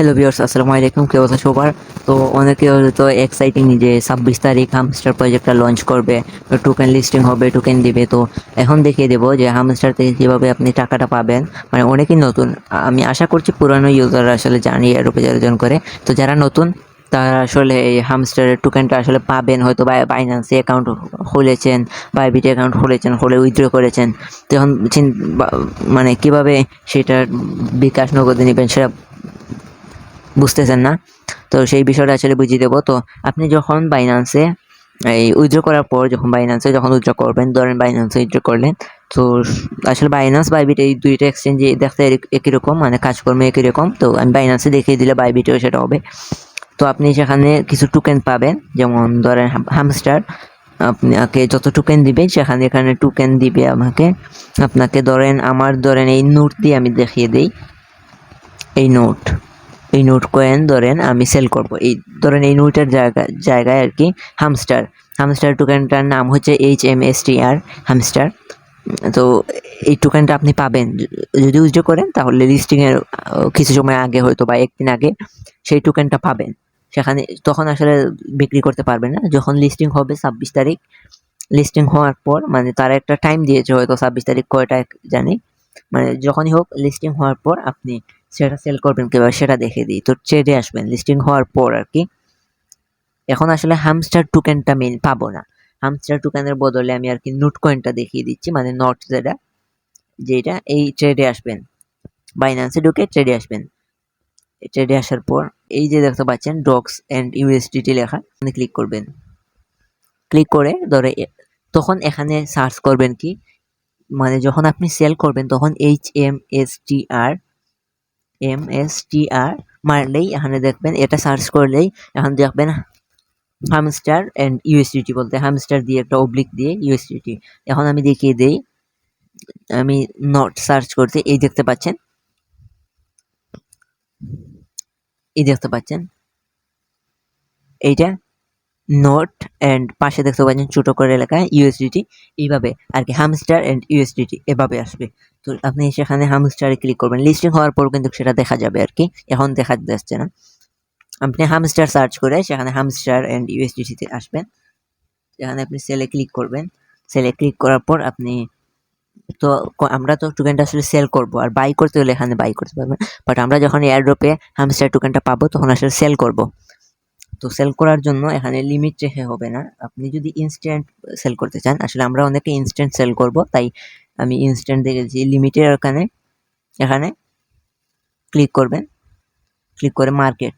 Hello viewers, আসসালামু আলাইকুম। কি অবস্থা সবার? তো অনেকে হয়তো এক্সাইটিং যে 26 তারিখ হামস্টার প্রজেক্টটা লঞ্চ করবে, টোকেন লিস্টিং হবে, টোকেন দিবে। তো এখন দেখিয়ে দেবো যে হামস্টার থেকে কীভাবে আপনি টাকাটা পাবেন। মানে অনেকেই নতুন, আমি আশা করছি পুরানো ইউজাররা আসলে জানি এর উপরে অর্জন করে। তো যারা নতুন তারা আসলে এই হামস্টারের টোকেনটা আসলে পাবেন, হয়তো বাইন্যান্সে অ্যাকাউন্ট খুলেছেন, বাইবিট অ্যাকাউন্ট খুলেছেন, হলে উইথড্র করেছেন। তো এখন মানে কীভাবে সেটা বিকাশ নগদে নেবেন সেটা বুঝতেছেন না। তো সেই বিষয়টা আসলে বুঝিয়ে দেবো। তো আপনি যখন বাইন্যান্সে এই উইথড্র করার পর যখন উইথড্র করবেন, ধরেন বাইন্যান্সে উইথড্র করলেন, তো আসলে বাইন্যান্স বাইবিট এই দুইটা এক্সচেঞ্জে দেখতে একই রকম, মানে কাজকর্ম একই রকম। তো আমি বাইন্যান্সে দেখিয়ে দিলে বাইবিটেও সেটা হবে। তো আপনি সেখানে কিছু টোকেন পাবেন, যেমন ধরেন হামস্টার আপনাকে যত টোকেন দিবে এখানে টোকেন দিবে আপনাকে ধরেন এই নোট দিয়ে আমি দেখিয়ে দিই। এই নোট কয়েন ধরেন আমি সেল করব, এই নোটের জায়গায় আর কি হামস্টার টোকেনটার নাম হচ্ছে HMSTR হামস্টার। তো এই টোকেনটা আপনি পাবেন যদি উইথড্র করেন, তাহলে লিস্টিংয়ের কিছু সময় আগে, হয়তো বা একদিন আগে সেই টোকেনটা পাবেন। সেখানে তখন আসলে বিক্রি করতে পারবেন না। যখন লিস্টিং হবে 26 তারিখ, লিস্টিং হওয়ার পর, মানে তারা একটা টাইম দিয়েছে, হয়তো 26 তারিখ কয়টা জানি, মানে যখনই হোক লিস্টিং হওয়ার পর আপনি সেটা সেল করবেন কিভাবে সেটা দেখে দিই। তো ট্রেডে আসবেন লিস্টিং হওয়ার পর আর কি। এখন আসলে হামস্টার টোকেনটা মেইন পাবো না, হামস্টার টোকেনের বদলে আমি আর কি নোট কয়েনটা দেখিয়ে দিচ্ছি, মানে নট যেটা এই ট্রেডে আসবেন, বাইন্যান্সে ঢুকে ট্রেডে আসবেন। ট্রেডে আসার পর এই যে দেখতে পাচ্ছেন ডক্স এন্ড ইউএসডিটি লেখা, ক্লিক করবেন। ক্লিক করে তখন এখানে সার্চ করবেন কি, মানে যখন আপনি সেল করবেন তখন MSTR মারলেই এখানে দেখবেন, এটা সার্চ করলেই এখন দেখবেন হামস্টার এন্ড ইউএসডিটি বলতে হামস্টার দিয়ে একটা অবলিক দিয়ে ইউএসডিটি। এখন আমি দেখিয়ে দেই, আমি নট সার্চ করতে এই দেখতে পাচ্ছেন এইটা নোট এন্ড পাশে দেখতে পাচ্ছেন ছোট করে লেখা ইউএসডিটি। এইভাবে আর কি হামস্টার এন্ড ইউএসডিটি এভাবে আসবে। তো আপনি সেখানে হামস্টারে ক্লিক করবেন, লিস্টিং হওয়ার পর কিন্তু সেটা দেখা যাবে আর কি, এখন দেখা যাচ্ছে না। আপনি হামস্টার সার্চ করে সেখানে হামস্টার এন্ড ইউএসডিটিতে আসবেন। এখানে আপনি সেলে ক্লিক করবেন। সেলে ক্লিক করার পর আপনি তো আমরা তো টোকেনটা আসলে সেল করব, আর বাই করতে হলে এখানে বাই করতে পারবেন। বাট আমরা যখন এয়ারড্রপে হামস্টার টোকেনটা পাবো তখন আসলে সেল করব। তো সেল করার জন্য এখানে লিমিট রেখে হবে না। আপনি যদি ইনস্ট্যান্ট সেল করতে চান, আসলে আমরা অনেকে ইনস্ট্যান্ট সেল করব, তাই আমি ইনস্ট্যান্ট দেখেছি। লিমিটের এখানে ক্লিক করবেন। ক্লিক করে মার্কেট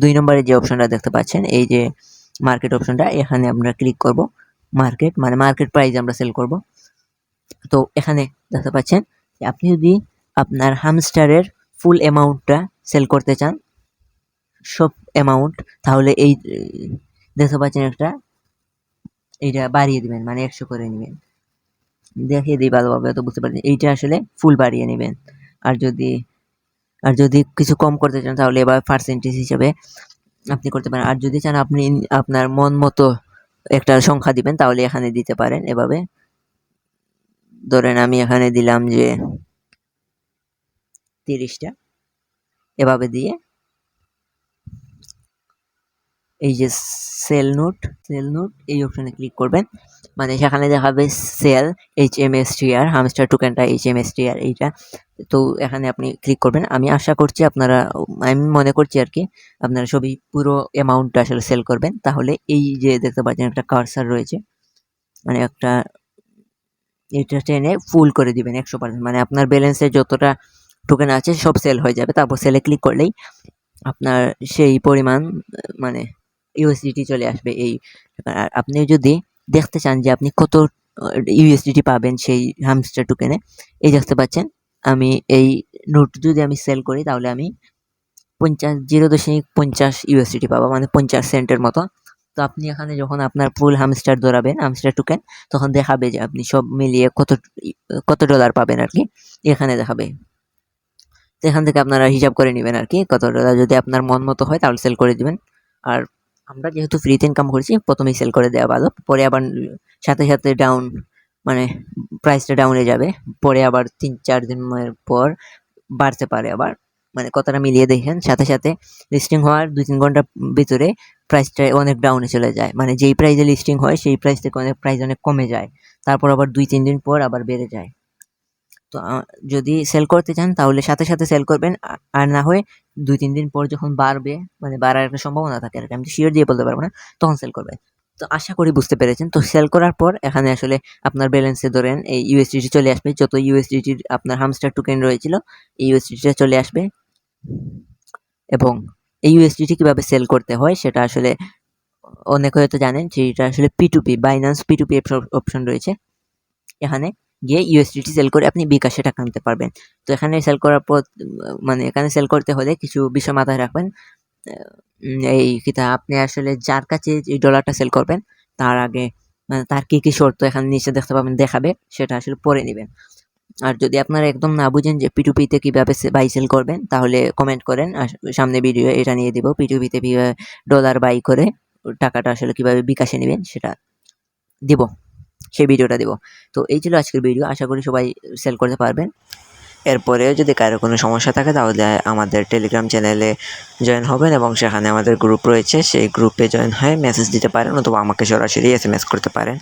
2 নম্বরে যে অপশনটা দেখতে পাচ্ছেন, এই যে মার্কেট অপশনটা, এখানে আমরা ক্লিক করব। মার্কেট মানে মার্কেট প্রাইস আমরা সেল করব। তো এখানে দেখতে পাচ্ছেন যে আপনি যদি আপনার হামস্টারের ফুল অ্যামাউন্টটা সেল করতে চান, সব অ্যামাউন্ট, তাহলে এই দেখতে পাচ্ছেন এইটা বাড়িয়ে দিবেন, মানে 100 করে নেবেন। দেখিয়ে দিই ভালোভাবে, তো বুঝতে পারছেন এইটা আসলে ফুল বাড়িয়ে নেবেন। আর যদি কিছু কম করতে চান, তাহলে এবার পার্সেন্টেজ হিসেবে আপনি করতে পারেন। আর যদি চান আপনি আপনার মন মতো একটা সংখ্যা দিবেন, তাহলে এখানে দিতে পারেন। এভাবে ধরেন আমি এখানে দিলাম যে 30টা, এভাবে দিয়ে এই যে সেল নোট এই অপশনে ক্লিক করবেন। মানে সেখানে দেখাবে সেল HMSTR হামস্টার টোকেনটা HMSTR এইটা। তো এখানে আপনি ক্লিক করবেন। আমি আশা করছি আমি মনে করছি আর কি আপনারা সবই পুরো অ্যামাউন্টটা আসলে সেল করবেন। তাহলে এই যে দেখতে পাচ্ছেন একটা কার্সার রয়েছে, মানে এটা টেনে ফুল করে দিবেন 100%, মানে আপনার ব্যালেন্সে যতটা টোকেন আছে সব সেল হয়ে যাবে। তারপর সেলে ক্লিক করলেই আপনার সেই পরিমাণ মানে ইউএসডিটি চলে আসবে। আর আপনি যদি দেখতে চান যে আপনি কত ইউএসডিটি পাবেন সেই হামস্টার টোকেনে, এই দেখতে পাচ্ছেন আমি এই নোট যদি আমি সেল করি, তাহলে আমি 0.50 ইউএসডিটি পাবো, মানে 50 সেন্টের মতো। তো আপনি এখানে যখন আপনার ফুল হামস্টার ধরাবেন, হামস্টার টোকেন, তখন দেখাবে যে আপনি সব মিলিয়ে কত ডলার পাবেন আর কি, এখানে দেখাবে। তো এখান থেকে আপনারা হিসাব করে নেবেন আর কি কত ডলার। যদি আপনার মন মতো হয় তাহলে সেল করে দিবেন। আর আমরা যেহেতু ফ্রিতে ইনকাম করছি, প্রথমেই সেল করে দেওয়া ভালো। পরে আবার সাথে সাথে মানে প্রাইসটা ডাউনে যাবে, পরে আবার 3-4 দিনের পর বাড়তে পারে আবার। মানে কথাটা মিলিয়ে দেখেন, সাথে সাথে লিস্টিং হওয়ার 2-3 ঘন্টার ভিতরে প্রাইসটা অনেক ডাউনে চলে যায়। মানে যেই প্রাইসে লিস্টিং হয় সেই প্রাইস থেকে প্রাইস অনেক কমে যায়, তারপর আবার 2-3 দিন পর আবার বেড়ে যায়। তো যদি সেল করতে চান তাহলে সাথে সাথে সেল করবেন, আর না হয় 2-3 দিন পর যখন বাড়বে, মানে বাড়ার একটা সম্ভাবনা থাকে আর কি, আমি শিওর দিয়ে বলতে পারবো না, তখন সেল করবেন। তো আশা করি বুঝতে পেরেছেন। তো সেল করার পর এখানে আসলে আপনার ব্যালেন্সে ধরেন এই ইউএসডিটি চলে আসবে, যত ইউএসডিটির আপনার হামস্টার টোকেন রয়েছিল এই ইউএসডিটিটা চলে আসবে। এবং এই ইউএসডিটি কিভাবে সেল করতে হয় সেটা আসলে অনেকে হয়তো জানেন যে এটা আসলে P2P, বাইন্যান্স P2P অপশন রয়েছে। এখানে গিয়ে ইউএসডিটি সেল করে আপনি বিকাশে টাকা আনতে পারবেন। তো এখানে সেল করার পর মানে এখানে সেল করতে হলে কিছু বিষয় মাথায় রাখবেন। এই কিতা আপনি আসলে যার কাছে এই ডলারটা সেল করবেন তার আগে মানে তার কি শর্ত এখানে নিচে দেখতে পাবেন দেখাবে, সেটা আসলে পরে নিবেন। আর যদি আপনারা একদম না বুঝেন যে P2P তে কিভাবে বাই সেল করবেন তাহলে কমেন্ট করেন, সামনে ভিডিও এটা নিয়ে দিব। P2P তে কিভাবে ডলার বাই করে টাকাটা আসলে কিভাবে বিকাশে নেবেন সেটা দিব, সেই ভিডিওটা দিব। তো এই ছিল আজকের ভিডিও, আশা করি সবাই সেল করতে পারবেন। এরপরেও যদি কারো কোনো সমস্যা থাকে তাহলে আমাদের টেলিগ্রাম চ্যানেলে জয়েন হবেন এবং সেখানে আমাদের গ্রুপ রয়েছে, সেই গ্রুপে জয়েন হয়ে মেসেজ দিতে পারেন অথবা আমাকে সরাসরি SMS করতে পারেন।